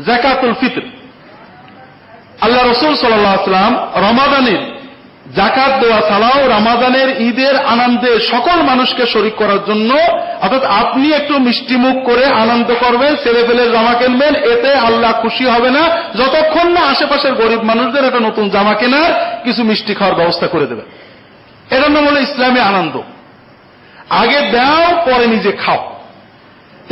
যাকাতুল ফিতর। আল্লাহ রাসূল সাল্লাল্লাহু আলাইহি ওয়াসাল্লাম রমাদানের যাকাত দেওয়া ছাড়াও রমাদানের ঈদের আনন্দে সকল মানুষকে শরীক করার জন্য, অর্থাৎ আপনি একটু মিষ্টিমুখ করে আনন্দ করবেন, ছেলেপেলের জামা কিনবেন, এতে আল্লাহ খুশি হবে না যতক্ষণ না আশেপাশের গরিব মানুষদের একটা নতুন জামা কেনার, কিছু মিষ্টি খাওয়ার ব্যবস্থা করে দেবেন। এটার নাম হলো ইসলামী আনন্দ। আগে দাও, পরে নিজে খাও।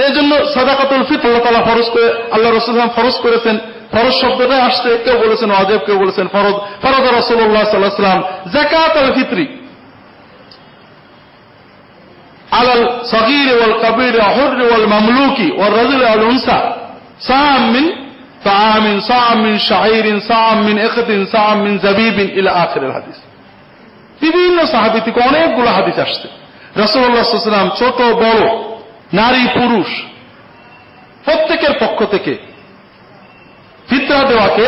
এই জন্য সাদাকাতুল ফিতর আল্লাহ তাআলা ফরজ করে, আল্লাহ রাসূল সাল্লাল্লাহু আলাইহি ওয়াসাল্লাম ফরজ করেছেন। ফরজ শব্দটা আসছে, কেউ বলেছেন ওয়াজিব, কেউ বলেছেন ফরজ। ফরজ রাসূলুল্লাহ সাল্লাল্লাহু আলাইহি ওয়াসাল্লাম যাকাতুল ফিতরি আলাল সগীর ওয়াল কবীর ওয়াল হুর ওয়াল মামলুকি ওয়াল রাজুল ওয়াল উনসা সাম মিন তাআমিন সাম মিন শাঈরিন সাম মিন ইখতিন সাম মিন যাবিবিন ইলা আখিরিল হাদিস। বিভিন্ন সাহাবী থেকে অনেকগুলো হাদিস আসছে। রাসূলুল্লাহ সাল্লাল্লাহু আলাইহি ওয়াসাল্লাম ছোট বড়, নারী পুরুষ প্রত্যেকের পক্ষ থেকে ফিতরা দেওয়াকে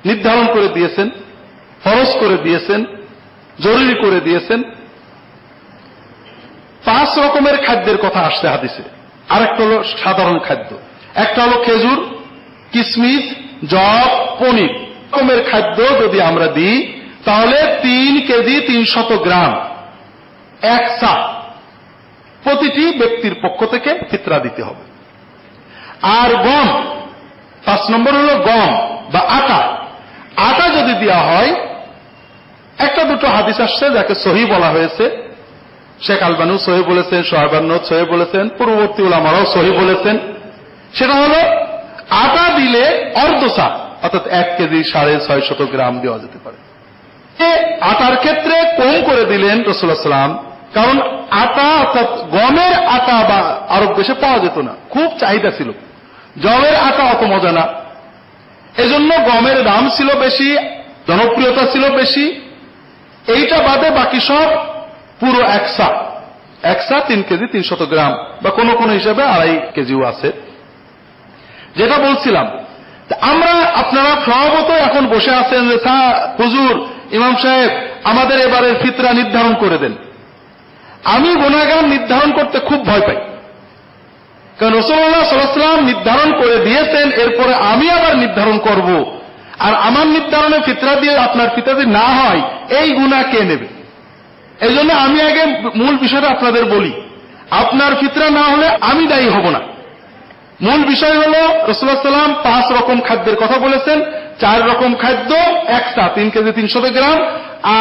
নির্ধারণ করে দিয়েছেন, ফরজ করে দিয়েছেন, জরুরি করে দিয়েছেন। 5 রকমের খাদ্যের কথা আসছে হাদিসে। আরেকটা হলো সাধারণ খাদ্য, একটা হলো খেজুর, কিশমিশ, যব, পনির। রকমের খাদ্য যদি আমরা দিই তাহলে 3 কেজি 300 গ্রাম 1 সা প্রতিটি ব্যক্তির পক্ষ থেকে ফিতরা দিতে হবে। আর গম, 5 নম্বর হলো গম বা আটা। আটা যদি দেওয়া হয়, একটা দুটো হাদিস আসছে যাকে সহিহ বলা হয়েছে। শেখ আলবানিও সহিহ বলেছেন, সোহাইবান্নও সহিহ বলেছেন, পূর্ববর্তী উলামারাও সহিহ বলেছেন। সেটা হলো আটা দিলে অর্ধসা, অর্থাৎ 1 কেজি 650 গ্রাম দেওয়া যেতে পারে। আটার ক্ষেত্রে কম করে দিলেন রাসূলুল্লাহ সাল্লাল্লাহু আলাইহি ওয়াসাল্লাম, কারণ আটা অর্থাৎ গমের আটা বা আরব দেশে পাওয়া যেত না, খুব চাহিদা ছিল। জবের আটা অত মজা না, এজন্য গমের দাম ছিল বেশি, জনপ্রিয়তা ছিল বেশি। এইটা বাদে বাকি সব পুরো 1 সা 3 কেজি 300 গ্রাম বা কোন কোন হিসাবে 2.5 কেজিও আছে। যেটা বলছিলাম, আমরা আপনারা স্বভাবত এখন বসে আছেন যে হুজুর, ইমাম সাহেব আমাদের এবারের ফিতরা নির্ধারণ করে দেন। আমি গুনাহগার নির্ধারণ করতে খুব ভয় পাই, কারণ রাসূলুল্লাহ সাল্লাল্লাহু আলাইহি ওয়াসাল্লাম নির্ধারণ করে দিয়েছেন, এরপরে আমি আবার নির্ধারণ করব, আর আমার নির্ধারণে ফিতরা দিয়ে আপনার ফিতরা যদি না হয়, এই গুনাহ কে নেবে? এই জন্য আমি আগে মূল বিষয়টা আপনাদের বলি। আপনার ফিতরা না হলে আমি দায়ী হব না। মূল বিষয় হলো রাসূলুল্লাহ সাল্লাল্লাহু আলাইহি ওয়াসাল্লাম 5 রকম খাদ্যের কথা বলেছেন। 4 রকম খাদ্য 1 সা 3 কেজি 300 গ্রাম,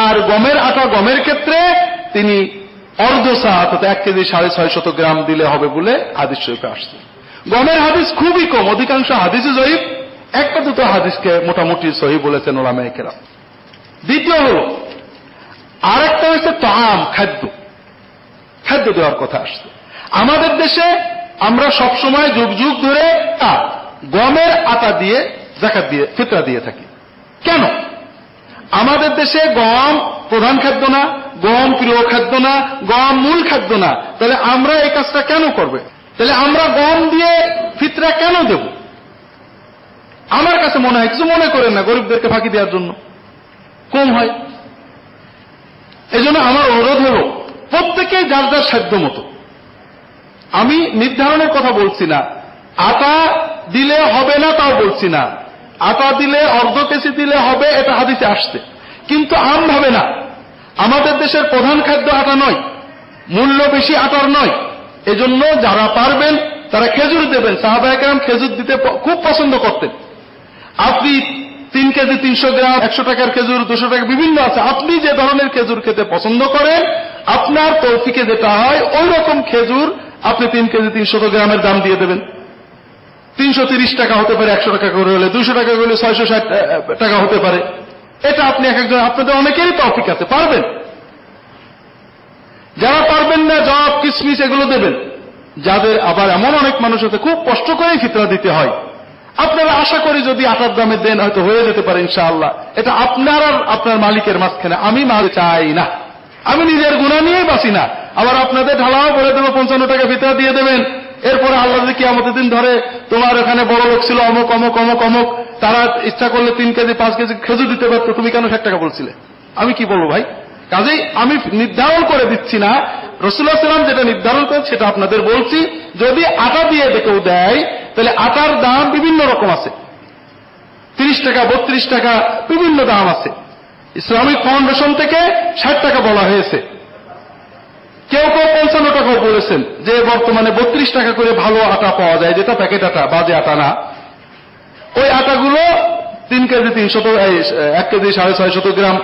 আর গমের আটা, গমের ক্ষেত্রে তিনি অর্ধসা অর্থাৎ 1 কেজি 650 গ্রাম দিলে হবে বলে হাদিস শরীফে আসছে। গমের হাদিস খুবই কম, অধিকাংশ হাদিসই জয়ীফ। একটা দুটো হাদিসকে মোটামুটি সহিহ বলেছেন উলামায়ে কেরাম। দ্বিতীয় হলো আরেকটা হচ্ছে তাআম, খাদ্য দেওয়ার কথা আসছে। আমাদের দেশে আমরা সবসময় যুগ যুগ ধরে গমের আটা দিয়ে যাকাত দিয়ে ফিতরা দিয়ে থাকি। কেন? আমাদের দেশে গম প্রধান খাদ্য না, গম প্রিয় খাদ্য না, গম মূল খাদ্য না। তাহলে আমরা এই কাজটা কেন করবে? তাহলে আমরা গম দিয়ে ফিতরা কেন দেব? আমার কাছে মনে হয়, কিছু মনে করেন না, গরিবদেরকে ফাঁকি দেওয়ার জন্য কম হয়। এই জন্য আমার অনুরোধ হলো প্রত্যেকে যার যার সাধ্য মতো। আমি নির্ধারণের কথা বলছি না, আটা দিলে হবে না তাও বলছি না, আটা দিলে অর্ধ কেজি দিলে হবে, এটা হাদিসে আসছে। কিন্তু আম ভাবে না। আমাদের দেশের প্রধান খাদ্য আটা নয়, মূল্য বেশি আটার নয়। এজন্য যারা পারবেন তারা খেজুর দেবেন। সাহাবায়ে কেরাম খেজুর দিতে খুব পছন্দ করতেন। আপনি 3 কেজি 300 গ্রাম, 100 টাকার খেজুর, 200 টাকা বিভিন্ন আছে। আপনি যে ধরনের খেজুর খেতে পছন্দ করেন, আপনার তৌফিকে যেটা হয় ওই রকম খেজুর আপনি 3 কেজি 300 গ্রামের দাম দিয়ে দেবেন। 330 টাকা হতে পারে, 100 টাকা করে হলে, 200 টাকা করে 660 টাকা হতে পারে। এটা আপনি এক একজন, আপনাদের অনেকেরই তৌফিক আছে, পারবেন। যারা পারবেন না, জব, কিশমিশ এগুলো দেবেন। যাদের আবার এমন অনেক মানুষ আছে খুব কষ্ট করেই ফিতরা দিতে হয়, আপনারা আশা করি যদি আটার দামে দেন হয়তো হয়ে যেতে পারে ইনশাআল্লাহ। এটা আপনার আর আপনার মালিকের মাঝখানে। আমি মাল চাই না, আমি নিজের গুনাহ নিয়েই বাঁচি না। আবার আপনাদের ঢালাও বলে দেবো 55 টাকা ফিতরা দিয়ে দেবেন। এরপরে আল্লাহ যদি কিয়ামতের দিন ধরে তোমার এখানে বড় লোক ছিল অমুক অমুক অমুক অমুক, তারা ইচ্ছা করলে 3 কেজি 5 কেজি খেজুর দিতে পারতো, তুমি কেন 60 টাকা বলছিলে? আমি কি বলবো ভাই? কাজেই আমি নির্ধারণ করে দিচ্ছি না, রাসূলুল্লাহ সাল্লাল্লাহু আলাইহি ওয়াসাল্লাম যেটা নির্ধারণ করেন সেটা আপনাদের বলছি। যদি আটা দিয়ে কেউ দেয় তাহলে আটার দাম বিভিন্ন রকম আছে, 30 টাকা 32 টাকা বিভিন্ন দাম আছে। ইসলামিক ফাউন্ডেশন থেকে 60 টাকা বলা হয়েছে, কেউ কেউ 55 টাকাও বলেছেন যে বর্তমানে 32 টাকা করে ভালো আটা পাওয়া যায়, যেটা প্যাকেট আটা, বাজে আটা না। ওই আটাগুলো 3 কেজি 1 কেজি 650 গ্রাম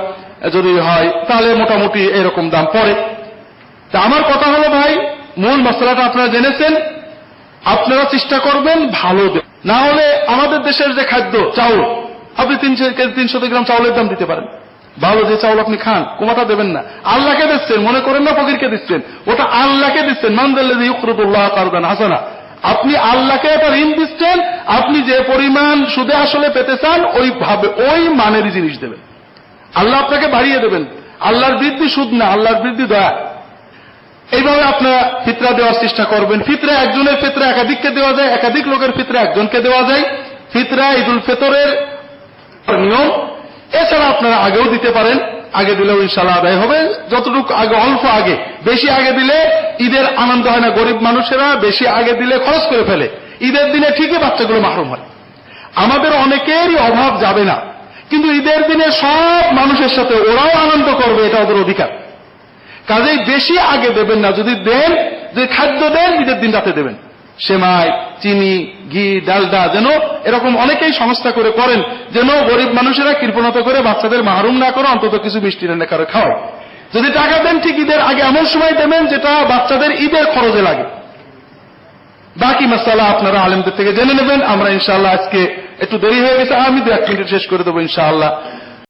যদি হয় তাহলে মোটামুটি এরকম দাম পড়ে। তা আমার কথা হলো ভাই, মূল মশলাটা আপনারা জেনেছেন, আপনারা চেষ্টা করবেন ভালো দেবেন। না হলে আমাদের দেশের যে খাদ্য চাউল, আপনি 3 কেজি 300 গ্রাম চাউলের দাম দিতে পারেন, ভালো যে চাউল আপনি খান, কোমাটা দেবেন না, আল্লাহকে দিচ্ছেন, মনে করেন না ফকিরকে দিচ্ছেন, ওটা আল্লাহকে দিচ্ছেন। মানদাল্লাযী ইউকরিদুল্লাহ কারদান হাসানা, আপনি আল্লাহকে একটা ঋণ দিচ্ছেন, আপনি যে পরিমাণ সুদে আসলে পেতে চান ওইভাবে ওই মানের জিনিস দেবেন, আল্লাহ আপনাকে বাড়িয়ে দেবেন। আল্লাহর বৃদ্ধি সুদ না, আল্লাহর বৃদ্ধি দয়া। এইভাবে আপনারা ফিতরা দেওয়ার চেষ্টা করবেন। ফিতরা একজনের ফিতরা একাধিককে দেওয়া যায়, একাধিক লোকের ফিতরা একজনকে দেওয়া যায়। ফিতরা ঈদুল ফিতরের নিয়ম। এছাড়া আপনারা আগেও দিতে পারেন, আগে দিলেও ইনশাআল্লাহ আদায় হবে। যতটুকু আগে, অল্প আগে, বেশি আগে দিলে ঈদের আনন্দ হয় না। গরিব মানুষেরা বেশি আগে দিলে খরচ করে ফেলে, ঈদের দিনে ঠিকই বাচ্চাগুলো মাহরুম হয়। আমাদের অনেকেরই অভাব যাবে না, কিন্তু ঈদের দিনে সব মানুষের সাথে ওরাও আনন্দ করবে, এটা ওদের অধিকার। কাজেই বেশি আগে দেবেন না, যদি দেন, যে খাদ্য দেন ঈদের দিন রাতে দেবেন, সেমাই, চিনি, ঘি, ডালডা, যেন এরকম অনেকেই সংস্থা করে করেন, যেন গরিব মানুষেরা কৃপণতা করে বাচ্চাদের মাহরুম না করে অন্তত কিছু মিষ্টি রান্না করে খাওয়ায়। যদি টাকা দেন ঠিক ঈদের আগে এমন সময় দেবেন যেটা বাচ্চাদের ঈদের খরচে লাগে। বাকি মাসালা আপনারা আলেমদের থেকে জেনে নেবেন। আমরা ইনশাআল্লাহ আজকে একটু দেরি হয়ে গেছে, আমি 2-1 মিনিট শেষ করে দেবো ইনশাআল্লাহ।